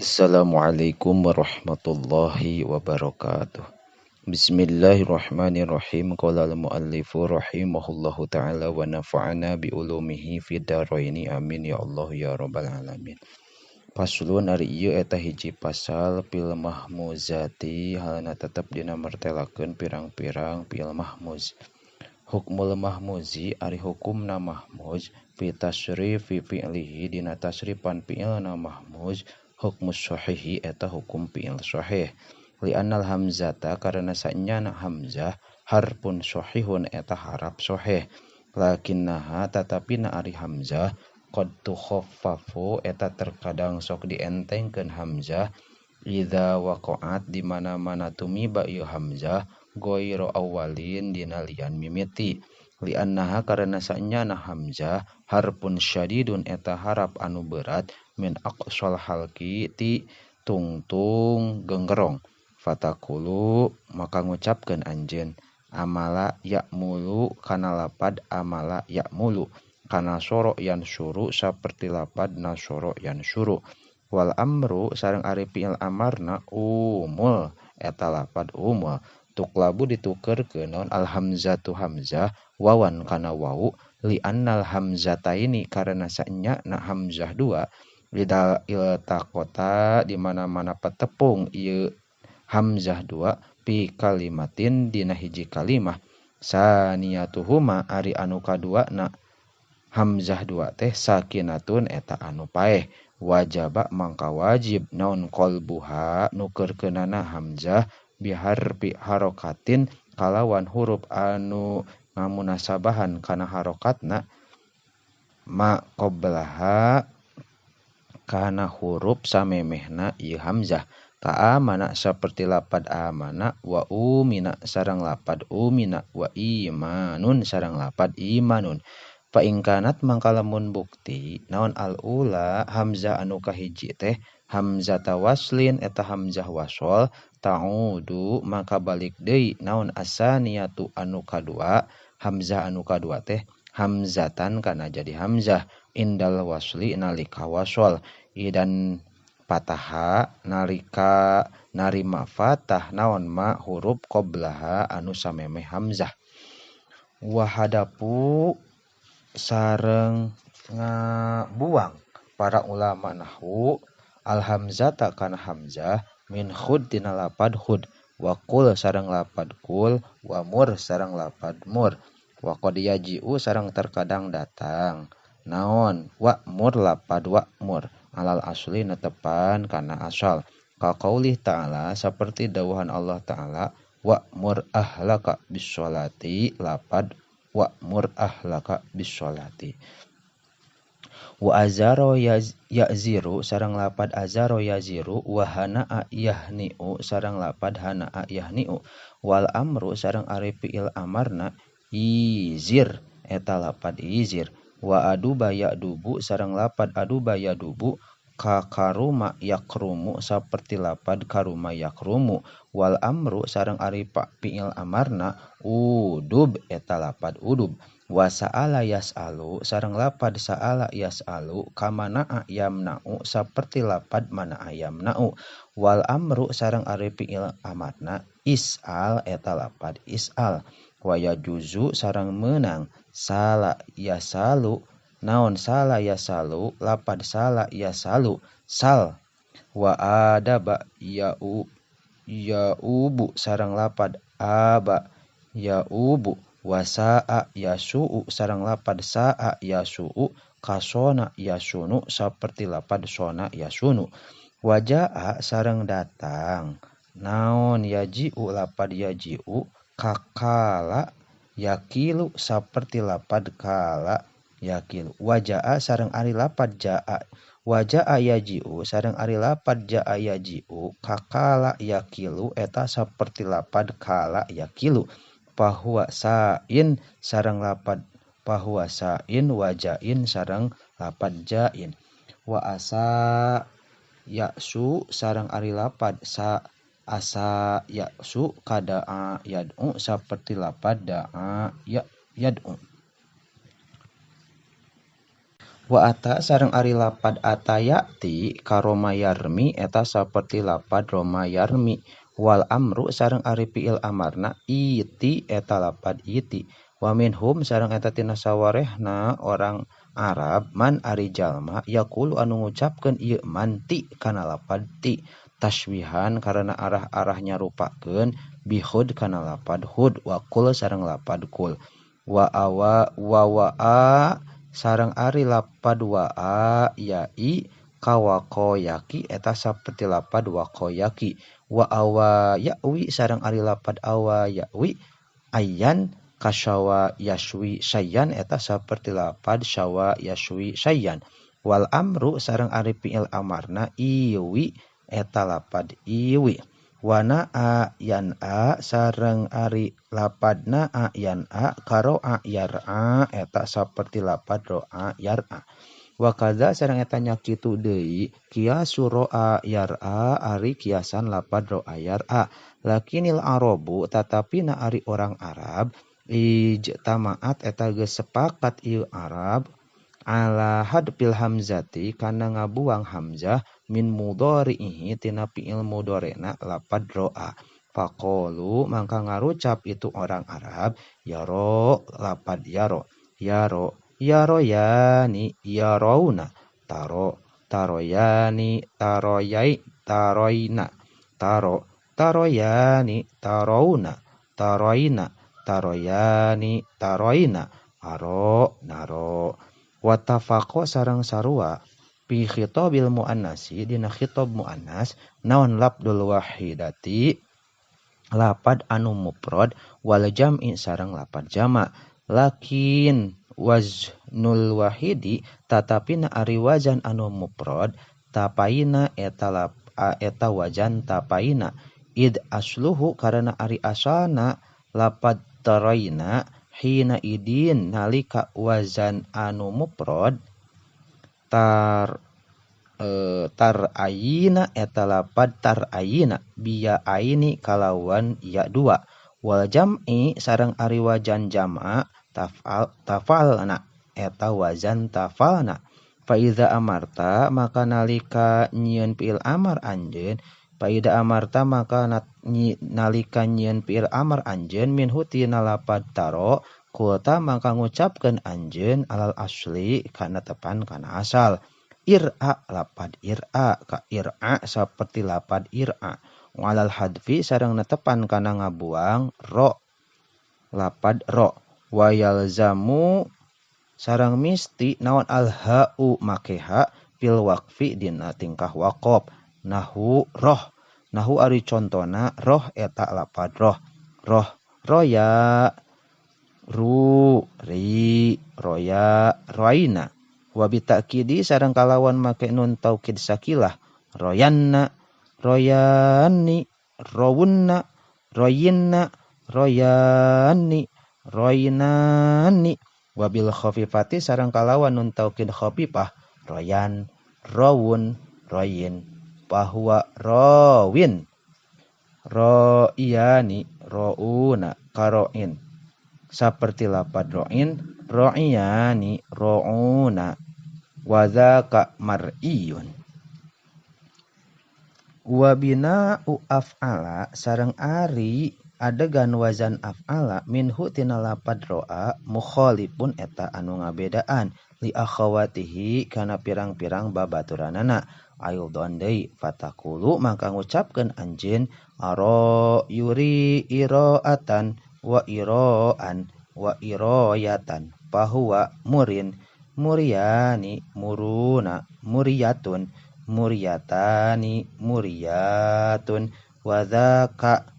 Assalamualaikum warahmatullahi wabarakatuh. Bismillahirrahmanirrahim. Qala al-muallifu rahimahullahu ta'ala wa nafa'ana bi ulumihi fid dharaini amin ya Allah ya rabbal alamin. Paslun ari ieu eta hiji pasal fil mahmuzati halana tetep dina martelakeun pirang-pirang fil mahmuz. Hukmul mahmuzi ari hukumna mahmuz fi tasrifi fi'lihi dina tasrifan fi'ilna mahmuz hukmus shahihi eta hukum fi'il sahih. Li annal hamzata karena sanyana hamzah harpun sahihun eta harap sahih. Lakinnaha tatapina ari hamzah qad tukhaffafu eta terkadang sok dientengkeun hamzah idza waqa'at di mana-mana tumiba ieu hamzah goiro awalin dina lian mimiti. Li annaha karena sanyana hamzah harpun syadidun eta harap anu berat min aqsal halki ti tungtung genggerong. Fatakulu maka ngucapkeun anjeun amala ya'mulu kana lapad amala ya'mulu kana soro yan suru saperti lapad nasoro yan suru. Wal amru sareng ari fi'il amarna umul eta lapad umul tuklabu ditukerkeun naon al hamzatu hamzah wawan kana wau li annal hamzataini karena sanya na hamzah dua lidal iltaqota di mana-mana patepung ieu hamzah dua pi kalimatin dina hiji kalimah saniyatuhuma ari anu kadua na hamzah dua teh sakinatun eta anu paeh wajaba mangka wajib naon qalbuha nukerkeunana hamzah biharfi harokatin kalawan huruf anu ngamunasabahan kana harokatna ma qablaha kana huruf samemehna ieu hamzah ka amana saperti lapad amana wa umina sareng lapad umina wa imanun sareng lapad imanun. Fa ingkanat mangka lamun bukti naon al ula hamzah anu kahiji teh hamzah waslin eta hamzah wasol ta'udu maka balik deui naon asaniyatu anu kadua hamzah anu kadua teh hamzatan kana jadi hamzah indal wasli nalika wasol idan pataha nalika narima fatah naon ma huruf qablaha anu samemeh hamzah. Wahadapu sareng ngabuang para ulama nahwu al hamzata kana hamzah min khud dina lapad khud wa qul sareng lapad qul wa mur sareng lapad mur wa qad yaji'u sareng terkadang datang naon wa mur lapad wa mur alal asli netepan kana asal ka qaulih ta'ala saperti dawuhan Allah ta'ala wa mur ahlaka bisholati lapad wa'mur ahlaka bisholati. Wa azaro ya'ziru sareng lapad azaro yaziru wa hana'a yahni'u sareng lapad hana'a yahni'u wal amru sareng ari fi'il amarna izir eta lapad izir wa aduba ya'dubu sareng lapad aduba ya'dubu ka karuma yakrumu saperti lapad karuma yakrumu wal amru sareng ari fi'il amarna udub eta lapad udub wa sa'ala yas'alu sareng lapad sa'ala yas'alu kamana yamna'u saperti lapad mana yamna'u wal amru sareng ari fi'il amarna is'al eta lapad is'al wa yajuzu sareng meunang sala yasalu naon sala yasalu lapad sala yasalu sal wa adaba yaubu sareng lapad aba yaubu wa sa'a yasu'u sareng lapad sa'a yasu'u kasona yasunu saperti lapad sona yasunu wajaa sareng datang naon yaji'u lapad yaji'u kakala yakilu saperti lapad kala yakilu wajaa sareng ari lapad jaa wajaa yaji'u sareng ari lapad jaa yaji'u kakala yakilu eta saperti lapad kala yakilu pahuwa sain sareng lapad pahuwa sain wajain sareng lapad jain wa asa ya'su sareng ari lapad sa asa ya'su kada'a yad'u saperti lapad da'a yad'u. Wa ata sareng ari lapad atayati karoma yarmi eta saperti lapad roma yarmi. Wal amru sareng ari fiil amarna iti eta lapad iti. Wa minhum sareng eta tina sawarehna orang Arab man ari jalma yaqulu anu ngucapkeun ieu man ti kana lapad ti taswihan karena arah-arahnya rupakeun bihud kana lapad hud wa kul sareng lapad kul. Wa awa wa waa sareng ari lapad waa yai kawakoyaki eta saperti lapad wakoyaki. Wa awa yawi sareng ari lapad awa yawi ayyan kasyawa yaswi sayyan eta saperti lapad syawa yaswi sayyan. Wal amru sareng ari fiil amarna iwi eta lapad iwi. Wana a yan a sareng ari lapadna a yan a karo a yar a eta saperti lapad ro a yar a. Wa kadza sareng eta nya kitu deui kiasu ro a yar a ari kiasan lapad ro a yar a. Lakinil arabu tatapi na ari orang Arab ijtamaat eta geus sepakat ieu Arab ala hadfil hamzati kana ngabuang hamzah min mudhari'ihi tina fi'il mudhari'na lapad ro'a. Faqalu mangka ngarucap itu orang Arab yaro lapad yaro yaro yaro yani yarouna taro taroyani taroyai taroina taro taroyani tarouna taroina taroyani taroina aro naro. Watafaqo sareng sarua fi khitabil muannasi dina khitab muannas naon labdul wahidati lapad anu mufrad wal jam'i sareng lapad jama'. Lakin waznul wahidi tatapi na ari wazan anu mufrad tapaina eta wazan tapaina id asluhu karena ari asalna lapad taraina hina idin nalika wazan anu mufrad tarayina eta lapad tarayina biya aini kalawan ya dua. Wal jam'i sareng ari wazan jama' tafalna eta wazan tafalna. Fa iza amarta maka nalika nyieun fiil amar anjeun Paida amarta maka nalika nyieun fiil amar anjeun minhu tina lapad taro kulta maka ngucapkeun anjeun alal asli kana tepan kana asal. Ir'a lapad ir'a ka ir'a saperti lapad ir'a. Walal hadfi sareng netepan kana ngabuang ro lapad ro. Wa yalzamu sareng misti naon al ha'u make ha fil waqfi dina tingkah waqaf. Nahu roh nahu ari contona roh eta lapad roh roh roya ru ri roya roina. Wa bitakidi sareng kalawan make nun taukid sakilah royanna royanni rawunna royinna royanni roinani. Wabil khafifati sareng kalawan nun taukid khafifah royan rawun royin bahwa rawin ro'iyani ro'una karo'in saperti lapad ro'in ro'iyani ro'una wadzaka mar'iyun. Wabina'u af'ala sareng ari adegan wazan af'ala minhu tina lapad ro'a mukhalifun eta anu ngabedaan li akhawatihi kana pirang-pirang babaturanana. Aildon deui fatakulu maka ngucapkeun anjeun aro yuri iroatan wa iroan wa iroyatan bahwa murin muryani muruna muryatun muryatani muryatun wadzaka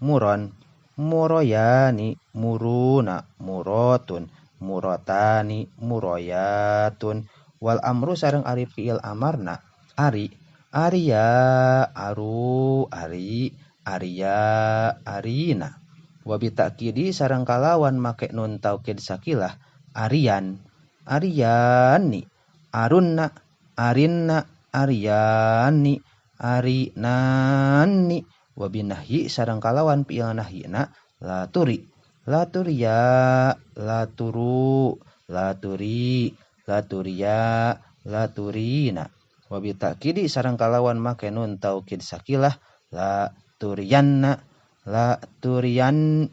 muron muroyani muruna murotun murotani muroyatun. Wal amru sareng ari fiil amarna ari Arya aru ari Arya arina. Wa bitakidi sareng kalawan make nun taukid sakilah Aryan Aryani arunna arinna aryani arinani. Wa binahyi sareng kalawan fiil nahyina laturi laturiya laturu laturi la turina. Wa bi ta'kidi sareng kalawan make nun taukid sakilah la turiyanna, la turiyani,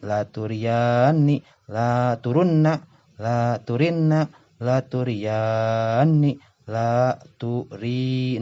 la turunna, la turinna, la turiyani, la turinani.